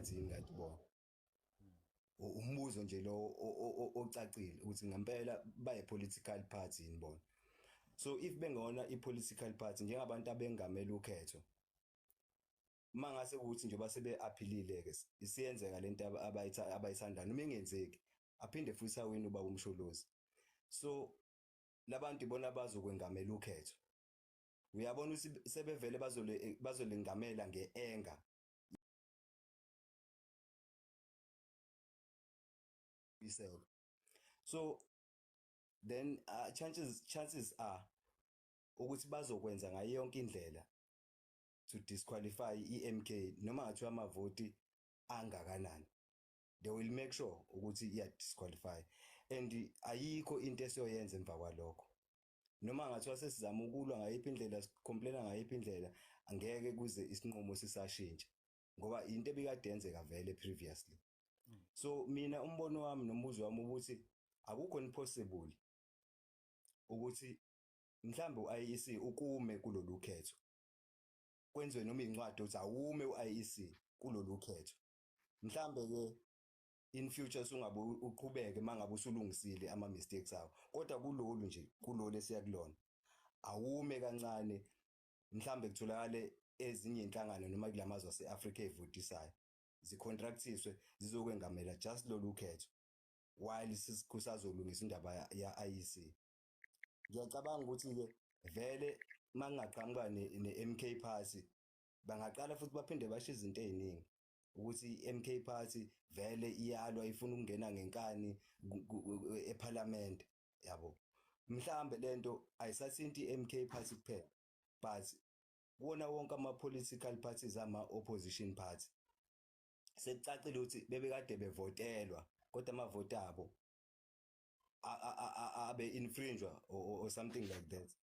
ngiyakubona umbuzo nje lo ocacile ukuthi ngempela baye political party inibona. So if bengona i-political party njengabantu abengamela ukhetho, mangase ukuthi nje base aphilile ke isiyenzeka lento abayithandayo noma ingenzeki aphinde futhi awini uba umsholozi. So labantu ibona bazokwengamela ukhetho. Uyabona ukuthi sebevele bazolengamela ngeenga iselo. So then chances are ukuthi bazokwenza ngayo yonke indlela to disqualify iMK noma ngathiwa amavoti angakanani. They will make sure ukuthi iya disqualify and ayikho into esiyoyenza emva kwalokho. Noma ngathiwa sesizama ukulwa ngayiphi indlela sicomplaina ngayiphi indlela angeke kuze isinqumo sisashintsha ngoba into ebikade yenzeka vele previously. So mina umbono wami nombuzo wami ukuthi akukho impossible ukuthi mhlambe uIEC ukume kulolu khetho. Kwenziwe noma incwadi ukuthi awume uIEC kulolu khetho. Mhlambe ke in future sungabe uqhubeke mangabe usulungisile ama mistakes akho. Kodwa kulolu nje kulolu esiyakulona awume kancane mhlambe kutholakale ezinye inhlangano noma kulamazwe aseAfrica evotisayo zicontractiswe zizokwengamela just lolu khetho while kusazolungisa indaba ya-IEC. Ngiyacabanga ukuthi ke vele mangaqhamuka ne-MK party bangaqala futhi baphinde basho izinto eziningi ukuthi i-MK party vele iyalwa ifuna ukungena ngenkani eParliament yabo. Mhlambe lento ayisathinti i-MK party kuphela but kuwona wonke ama-political parties ama-opposition party sekucacile ukuthi bebekade bevotelwa kodwa amavoti abo abe infringed or something like that.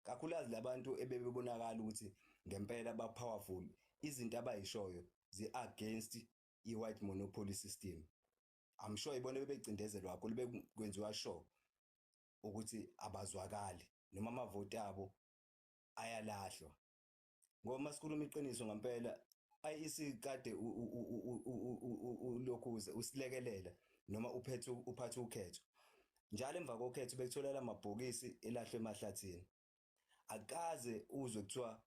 Kakhulukazi labantu ebebonakala ukuthi ngempela ba powerful izinto abayishoyo zi-against i-white monopoly system. I'm sure ibona bebecindezelwa kakhulu bekwenziwa sure ukuthi abazwakali noma amavoti abo ayalahlwa. Ngoba masikhuluma iqiniso ngempela IEC kade ulokhuze usilekelela noma uphathe ukhetho. Njalo emva kokhetho bekutholela amabhokisi elahlwe emahlathini. Akaze uzwe kuthiwa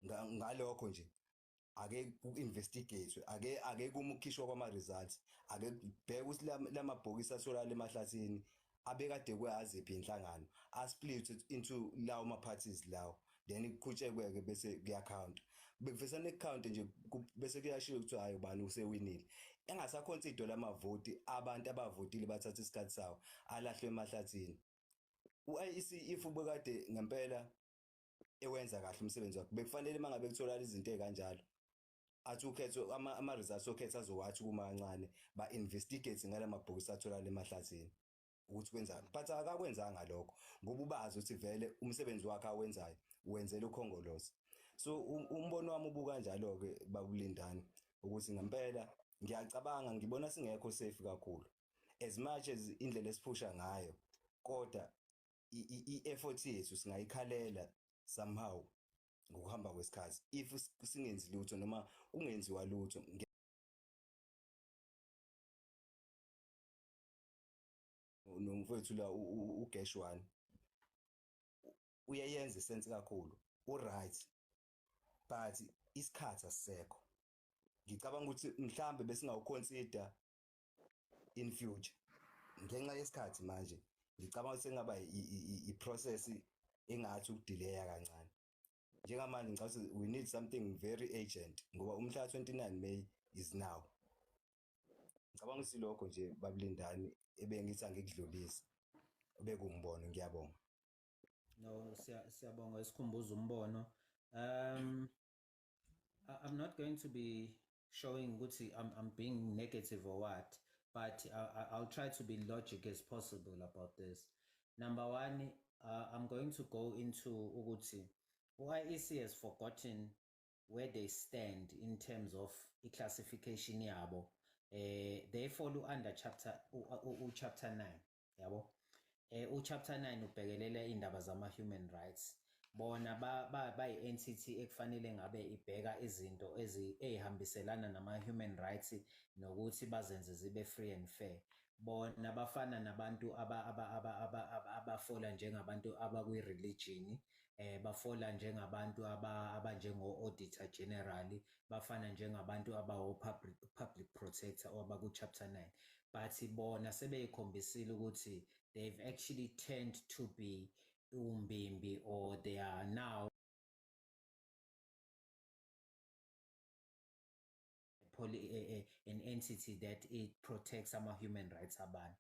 ngalokho nje ake ku-investigate ake kumukhishwa kwama-results ake kubheka ukuthi lamabhokisi atholakala emahlathini abekade kwaziphi inhlangano split into lawo ma-parties lawo then kuqhutshekwe bese kuyakhawunta bekuvesana ekukhawunte nje bese kuyashiwo ukuthi hayi ubani usewinile engasaconsider lamavoti abantu abavotile bathatha isikhathi sawo alahlwe emahlathini. U-IEC if ubekade ngempela ewenza kahle umsebenzi wakhe bekufanele mangabe kutholakala izinto ezikanjalo athi ukhetho ama-results okhetho azowathi kuma kancane ba-investigate ngalamabhokisi atholakala emahlathini ukuthi kwenzani but akakwenzanga lokho ngoba ubazi ukuthi vele umsebenzi wakhe awenzayo wenzela ukhongolose. So umbono wami ubuka kanjalo ke babulindani ukuthi ngempela ngiyacabanga ngibona singekho safe kakhulu as much as indlela esiphusha ngayo kodwa i-effort yethu singayikhalela somehow ngokuhamba kwesikhathi if singenzi lutho noma kungenziwa lutho. Nomfowethu la ugeshwani uyayenza isense kakhulu right but isikhathi asisekho. Ngicabanga ukuthi mhlambe besingawuconsider in future ngenxa yesikhathi manje ngicabanga ukuthi engaba i-process engathi ukudelaya kancane. Njengamanje ngicabanga ukuthi we need something very urgent ngoba umhla 29 May is now. Ngicabanga ukuthi lokho nje babulindani ebengithi angikudlulisa obekungibona. Ngiyabonga. No, siyabonga isikhumbuzo umbono. I'm not going to be showing ukuthi I'm being negative or what, but I'll try to be logic as possible about this. Number one, I'm going to go into ukuthi IEC has forgotten where they stand in terms of classification yabo. They follow under chapter 9 yabo. Chapter 9 ubhekelela indaba zama human rights. bona bayi-entity ekufanele ngabe ibheka izinto ezihambiselana nama-human rights nokuthi bazenze zibe free and fair. Bona bafana nabantu abafola njengabantu abakwi-religion, bafola njengabantu abanjengo-auditor general, bafana njengabantu abawo-public protector or baku-chapter 9. But bona sebeyikhombisile ukuthi they've actually tend to be umbimbi, or they are now an entity that it protects human rights abantu.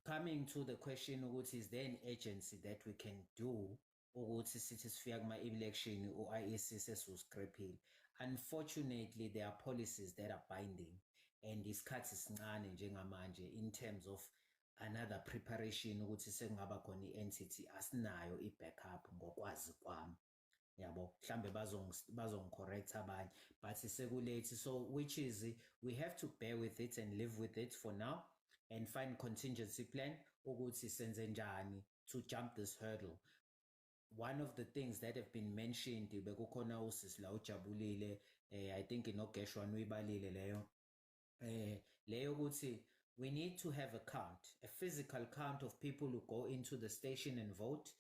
Coming to the question ukuthi is there an agency that we can do ukuthi sithi sifika kuma-election u-IEC sesuscriphile? Unfortunately, there are policies that are binding, and isikhathi sincane njengamanje in terms of another preparation ukuthi sekungaba khona i-entity asinayo i-backup ngokwazi kwami. Yabo, mhlambe bazongicorrect abanye, but sekulate. So which is we have to bear with it and live with it for now and find contingency plan ukuthi senze njani to jump this hurdle. One of the things that have been mentioned bekukhona usisi la ujabulile, I think inogeshwa uyibalile leyo ukuthi we need to have a count, a physical count of people who go into the station and vote.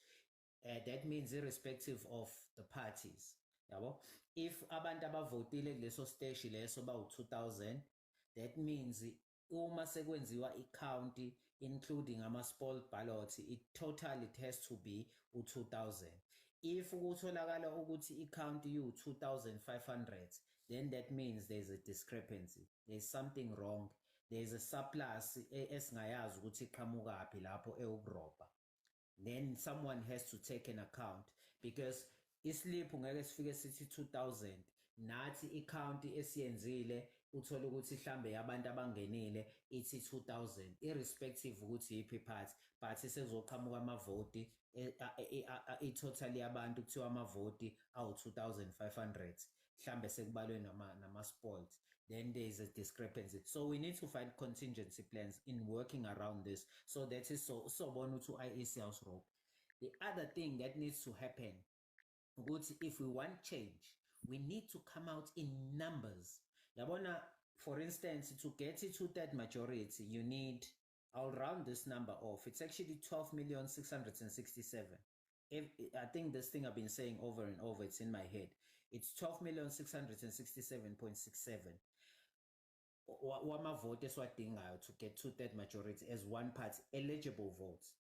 That means irrespective of the parties. Yabo, if abantu abavotile kuleso station leso bawu-2000, that means uma sekwenziwa i-count including ama-spoiled ballots, it has to be u-2000. If kutholakala ukuthi i-count iwu-2500, then that means there's a discrepancy, there's something wrong, there's a surplus esingayazi ukuthi iqhamukaphi lapho ewukurobha. Then someone has to take an account, because islip ngeke sifike sithi 2000 nathi i-count esiyenzile uthole ukuthi mhlambe abantu abangenile ithi 2000, irrespective ukuthi yiphi party, but sekuzoqhamuka amavoti i-total yabantu kuthiwa amavoti awu-2500, mhlambe sekubalwe nama-spoiled, then there is a discrepancy. So we need to find contingency plans in working around this. So that is so to IEC house rope. The other thing that needs to happen, if we want change, we need to come out in numbers. Yabona, for instance, to get it to that majority, you need, I'll round this number off. It's actually 12,667,000. I think this thing I've been saying over and over, it's in my head. It's 12,667,667. Wamavoti esiwadingayo to get to that majority as one party, eligible votes.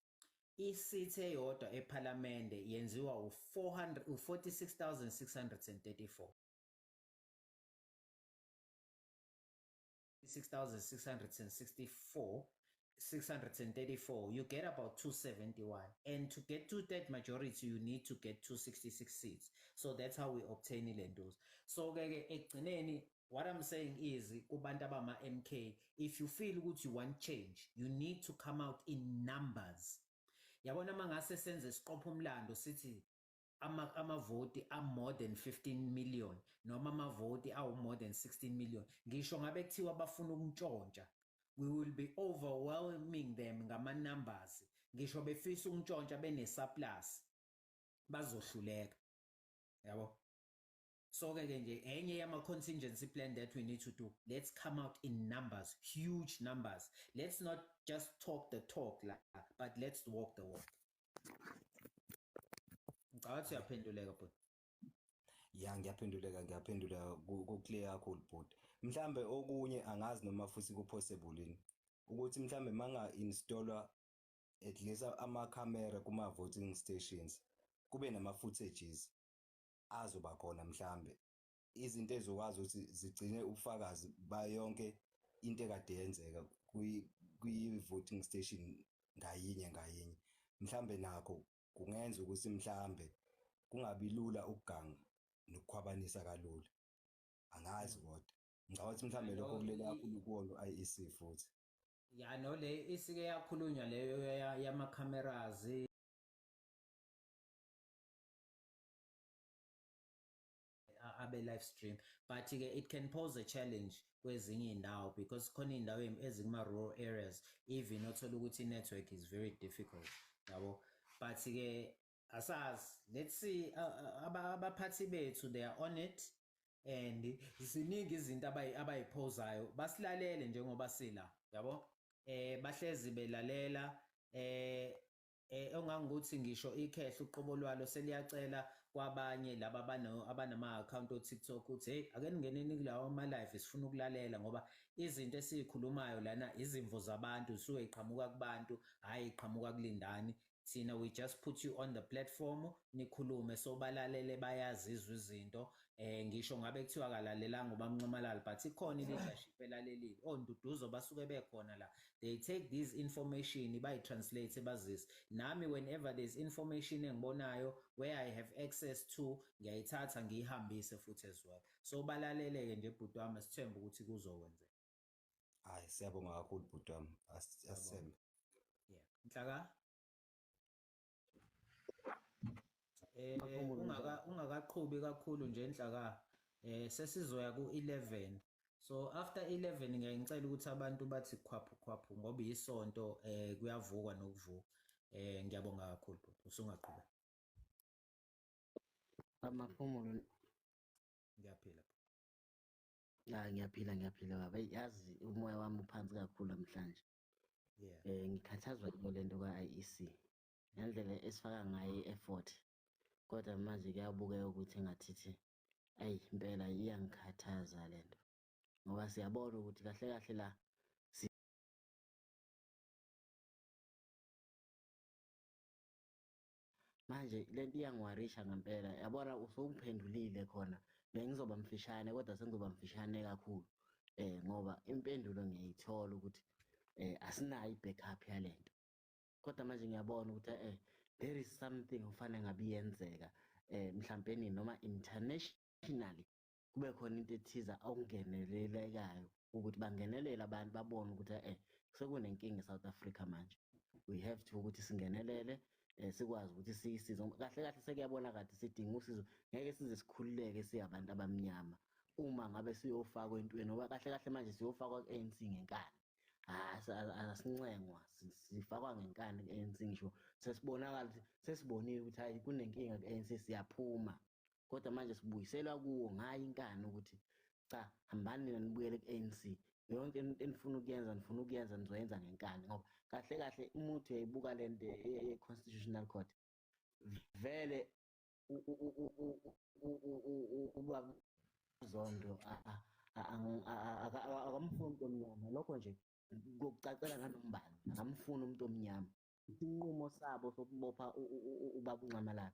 Isithi eyodwa ePhalamende yenziwa u-46,634. 6,634, you get about 271. And to get to that majority, you need to get 266 seats. So that's how we obtain ilendos. So what I'm saying is, kubantu abama-MK, if you feel good you want change, you need to come out in numbers. Yabona mangase senze siqopha umlando sithi amavoti are more than 15 million, noma amavoti are more than 16 million. Ngisho ngabe kuthiwa bafuna ukuntshontsha, we will be overwhelming them ngama numbers. Ngisho befisa ukuntshontsha bene surplus, bazohluleka. Yabo. So nje enye yama contingency plan that we need to do, let's come out in numbers, huge numbers. Let's not just talk the talk, but let's walk the walk. Ngicabanga uyaphenduleka bhuti. Ya, ngiyaphendula ku-clear kakhulu bhuti. Mhlambe okunye angazi noma futhi ku-possible yini ukuthi mhlambe manga-installwa at least ama-camera kuma-voting stations, kube nama-footages azoba khona mhlambe izinto ezokwazi ukuthi zigcine ubufakazi bayonke into ekade yenzeka kwi-voting station ngayinye mhlambe nakho kungenza ukuthi mhlambe kungabi lula ukuganga nokukhwabanisa kalula. Angazi kodwa ngicabanga ukuthi mhlambe lokho kulele kakhulu kuwona i-IEC futhi. Ya no, le isike yakhulunywa leyo yama-cameras abe live stream, but it can pose a challenge kwezinye indawo, because khona indawo ezikuma-rural areas even othola ukuthi i-network is very difficult, yabo. But asazi, let's see, abaphathi bethu they are on it, and ziningi izinto abayiphozayo, basilalele njengoba sila, yabo, bahlezi belalela, ongangokuthi ngisho ikhehla uqobo lwalo seliyacela kwabanye laba abanama-akhawunti o-TikTok ukuthi hey, ake ningeneni kulawo ama-live sifuna ukulalela ngoba izinto esiyikhulumayo lana izimvo zabantu zisuke yiqhamuka kubantu, hhayi yiqhamuka kulindani. Thina we just put you on the platform nikhulume so balalele bayazizwa izinto ngisho ngabe kuthiwa akalalelanga ubamncamalala but ikhona i-leadership elalelile, onduduzo basuke bekhona la, they take this information bayi-translate bazise. Nami whenever there's information engibonayo where I have access to ngiyayithatha ngiyihambise futhi as well, so balalele-ke nje bhuti wami, sithembe ukuthi kuzokwenzeka. Hhayi, siyabonga kakhulu bhuti wami, asithembe. Yeah, Nhlaka ungakaqhubi kakhulu nje Nhlaka, sesizoya ku-11, so after 11 ngiyaye ngicela ukuthi abantu bathi khwaphu khwaphu ngoba isonto kuyavukwa nokuvuka. Ngiyabonga kakhulu bhuti, usungaqhubeka. Amaphumulo. Ngiyaphila. Ngiyaphila baba. Yazi umoya wami uphansi kakhulu namhlanje. Yeah. Ngikhathazwa lento ka-IEC. Ngendlela esifaka ngayo i-effort. Kodwa manje kuyabukeka ukuthi engathithi ayi impela iyangikhathaza lento. Ngoba siyabona ukuthi kahle kahle la manje lento iyangiwarisha ngempela. Yabona usungiphendulile khona. Bengizoba mfishane kodwa sengizoba mfishane kakhulu. Ngoba impendulo ngiyayithola ukuthi asinayo i-backup yalento. Kodwa manje ngiyabona ukuthi there is something kufanele ngabe iyenzeka mhlawumbe noma internationally kube khona into ethiza okungenelelekayo ukuthi bangenelele abantu babone ukuthi sekunenkinga eSouth Africa manje. We have to ukuthi singenelele sikwazi ukuthi siyisize. Kahle kahle sekuyabona kade sidinga usizo, ngeke size sikhululeke siyabantu abamnyama uma ngabe siyofakwa entweni ngoba kahle kahle manje siyofakwa ku-ANC ngenkani. Asincengwa, sifakwa ngenkani ku-ANC ngisho sesibonakala ukuthi sesibonile ukuthi hayi kunenkinga ku-ANC siyaphuma, kodwa manje sibuyiselwa kuwo ngayo inkani ukuthi cha, hambani nina nibuyele ku-ANC, yonke into enifuna ukuyenza nizoyenza ngenkani. Ngoba kahle kahle umuntu uyayibuka lento ye-Constitutional Court, vele ubaba Zondo akamfuni umuntu omnyama. Lokho nje kokucacela nganombani, akamfuni umuntu omnyama. Isinqumo sabo sokubopha ubaba uNcamalala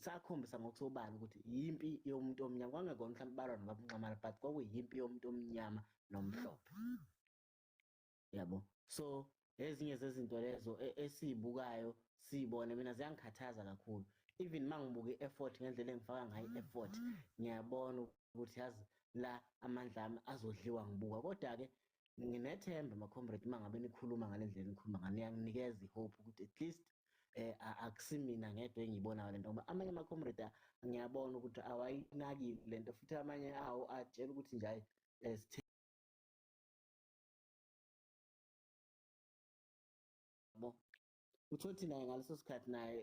sakhombisa ngokusobala ukuthi yimpi yomuntu omnyama. Kwangekona mhlawumbe balwa nobaba uNcamalala but kwakuyimpi yomuntu omnyama nomhlophe, yabo. So ezinye zezinto lezo esiyibukayo siyibone, mina ziyangikhathaza kakhulu. Even uma ngibuka i-effort ngendlela engifaka ngayo i-effort, ngiyabona ukuthi yazi la amandla ami azodliwa ngibuka. Kodwa-ke nginethemba ma-comrade uma ngabe nikhuluma ngale ndlela nikhuluma ngayo, niyanginikeza i-hope ukuthi at least akusimina ngedwa engiyibonayo lento ngoba amanye ama-comrade ngiyabona ukuthi awayinakile lento, futhi amanye awo atshela ukuthi nje hayi uthothi naye ngaleso sikhathi naye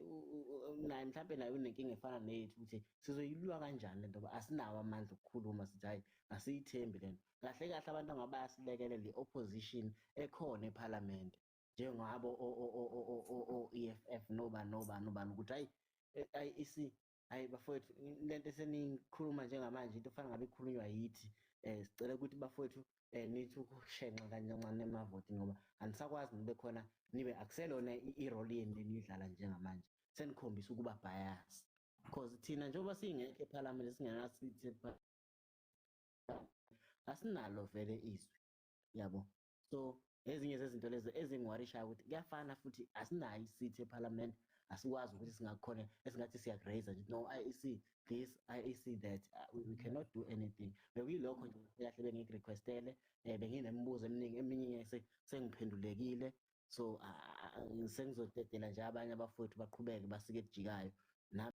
mhlawumbe naye unenkinga efana neyethu ukuthi sizoyilwa kanjani lento ngoba asinawo amandla okukhuluma sithi hayi asiyithembi lento. Kahle kahle abantu angabasilekelela i-opposition ekhona ephalamende njengabo o-EFF nobani ukuthi hayi i-IEC, hayi bafowethu lento esenikhuluma njengamanje into efana ngabe ikhulunywa yithi, sicela ukuthi bafowethu nithi ukushenxa kancane emavoti ngoba anisakwazi nibe khona, nibe akuselona i-role yenu leniyidlala njengamanje, senikhombisa ukuba bias because thina njengoba singekho ephalamende singenasithi asinalo vele izwi, yabo. So ezinye zezinto lezo ezingiwarishayo ukuthi kuyafana futhi asinayo isithi ephalamende, asikwazi ukuthi singakhona esingathi siyakuraiser nje no IEC this, IEC that, we cannot do anything. Bekuyilokho nje kahle bengikurequestele, benginemibuzo eminingi, eminye sengiphendulekile. So sengizodedela nje abanye abafowethu baqhubeke basike ekujikayo.